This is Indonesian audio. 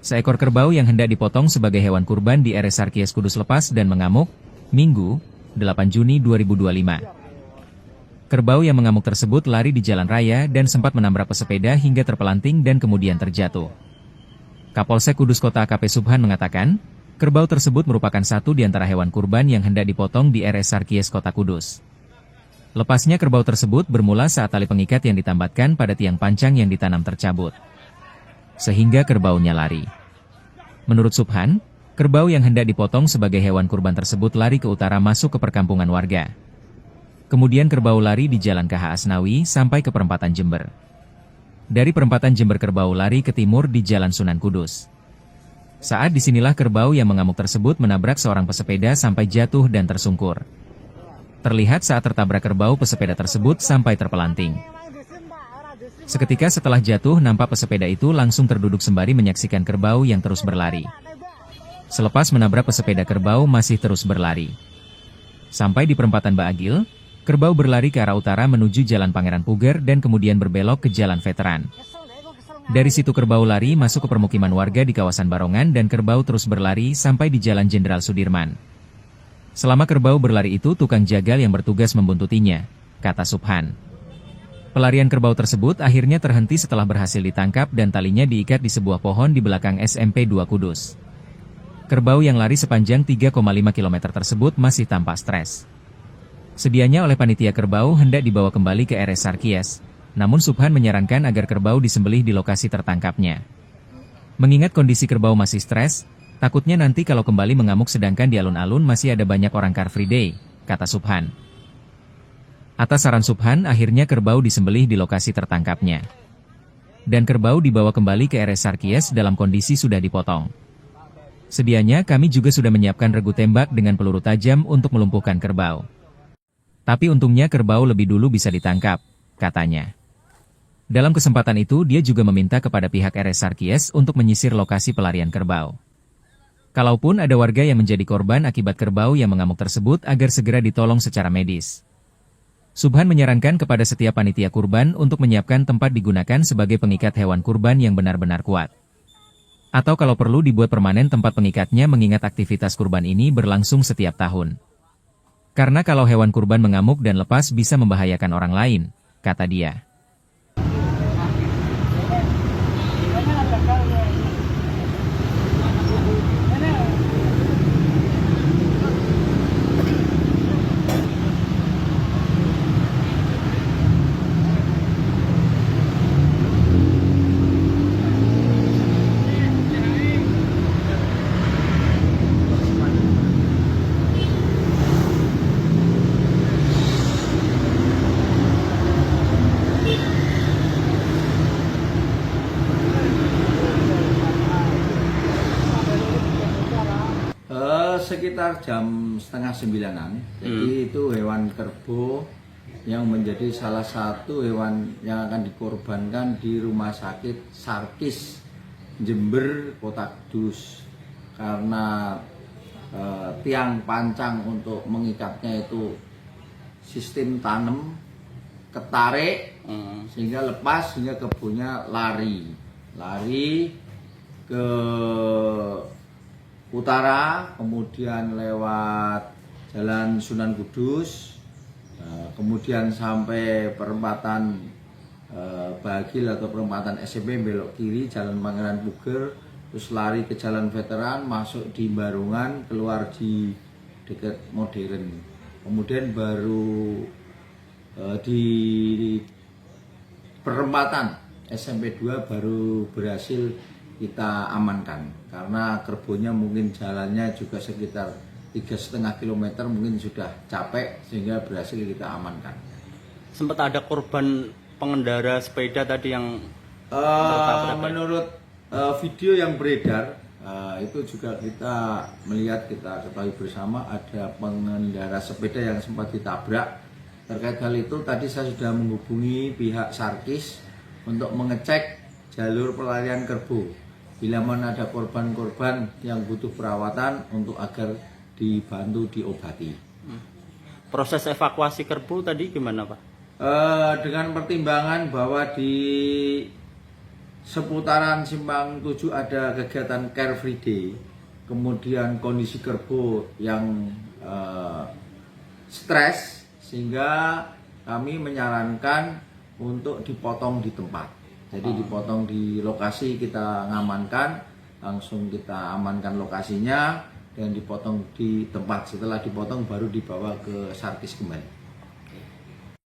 Seekor kerbau yang hendak dipotong sebagai hewan kurban di RS Sarkies Kudus lepas dan mengamuk, Minggu, 8 Juni 2025. Kerbau yang mengamuk tersebut lari di jalan raya dan sempat menabrak pesepeda hingga terpelanting dan kemudian terjatuh. Kapolsek Kudus Kota AKP Subhan mengatakan, kerbau tersebut merupakan satu di antara hewan kurban yang hendak dipotong di RS Sarkies Kota Kudus. Lepasnya kerbau tersebut bermula saat tali pengikat yang ditambatkan pada tiang pancang yang ditanam tercabut, sehingga kerbaunya lari. Menurut Subhan, kerbau yang hendak dipotong sebagai hewan kurban tersebut lari ke utara masuk ke perkampungan warga. Kemudian kerbau lari di Jalan KH Asnawi sampai ke perempatan Jember. Dari perempatan Jember kerbau lari ke timur di Jalan Sunan Kudus. Saat disinilah kerbau yang mengamuk tersebut menabrak seorang pesepeda sampai jatuh dan tersungkur. Terlihat saat tertabrak kerbau pesepeda tersebut sampai terpelanting. Seketika setelah jatuh nampak pesepeda itu langsung terduduk sembari menyaksikan kerbau yang terus berlari. Selepas menabrak pesepeda kerbau masih terus berlari. Sampai di perempatan Baagil, kerbau berlari ke arah utara menuju Jalan Pangeran Puger dan kemudian berbelok ke Jalan Veteran. Dari situ kerbau lari masuk ke permukiman warga di kawasan Barongan dan kerbau terus berlari sampai di Jalan Jenderal Sudirman. Selama kerbau berlari itu tukang jagal yang bertugas membuntutinya, kata Subhan. Pelarian kerbau tersebut akhirnya terhenti setelah berhasil ditangkap dan talinya diikat di sebuah pohon di belakang SMP 2 Kudus. Kerbau yang lari sepanjang 3,5 km tersebut masih tampak stres. Sedianya oleh panitia kerbau hendak dibawa kembali ke RS Sarkies, namun Subhan menyarankan agar kerbau disembelih di lokasi tertangkapnya. Mengingat kondisi kerbau masih stres, takutnya nanti kalau kembali mengamuk sedangkan di alun-alun masih ada banyak orang Car Free Day, kata Subhan. Atas saran Subhan, akhirnya kerbau disembelih di lokasi tertangkapnya. Dan kerbau dibawa kembali ke RS Sarkies dalam kondisi sudah dipotong. Sedianya kami juga sudah menyiapkan regu tembak dengan peluru tajam untuk melumpuhkan kerbau. Tapi untungnya kerbau lebih dulu bisa ditangkap, katanya. Dalam kesempatan itu dia juga meminta kepada pihak RS Sarkies untuk menyisir lokasi pelarian kerbau. Kalaupun ada warga yang menjadi korban akibat kerbau yang mengamuk tersebut agar segera ditolong secara medis. Subhan menyarankan kepada setiap panitia kurban untuk menyiapkan tempat digunakan sebagai pengikat hewan kurban yang benar-benar kuat. Atau kalau perlu dibuat permanen tempat pengikatnya mengingat aktivitas kurban ini berlangsung setiap tahun. Karena kalau hewan kurban mengamuk dan lepas bisa membahayakan orang lain, kata dia. Sekitar jam 8:30-an, jadi itu hewan kerbau yang menjadi salah satu hewan yang akan dikorbankan di Rumah Sakit Sarkies Jember Kota Kudus karena tiang pancang untuk mengikatnya itu sistem tanam ketarik sehingga lepas sehingga kebunnya lari ke utara, kemudian lewat Jalan Sunan Kudus, kemudian sampai perempatan Bagil atau perempatan SMP belok kiri Jalan Pangeran Puger, terus lari ke Jalan Veteran, masuk di Barongan, keluar di dekat Modern, kemudian baru di perempatan SMP 2 baru berhasil kita amankan karena kerbaunya mungkin jalannya juga sekitar 3,5 km mungkin sudah capek sehingga berhasil kita amankan. Sempat ada korban pengendara sepeda tadi yang menurut video yang beredar itu juga kita melihat, kita ketahui bersama ada pengendara sepeda yang sempat ditabrak. Terkait hal itu tadi saya sudah menghubungi pihak Sarkies untuk mengecek jalur pelarian kerbau. Bila mana ada korban-korban yang butuh perawatan untuk agar dibantu diobati. Proses evakuasi kerbau tadi gimana, Pak? Dengan pertimbangan bahwa di seputaran Simpang 7 ada kegiatan Care Free Day, kemudian kondisi kerbau yang stres, sehingga kami menyarankan untuk dipotong di tempat. Jadi dipotong di lokasi, kita ngamankan, langsung kita amankan lokasinya dan dipotong di tempat. Setelah dipotong baru dibawa ke Sarkis kembali.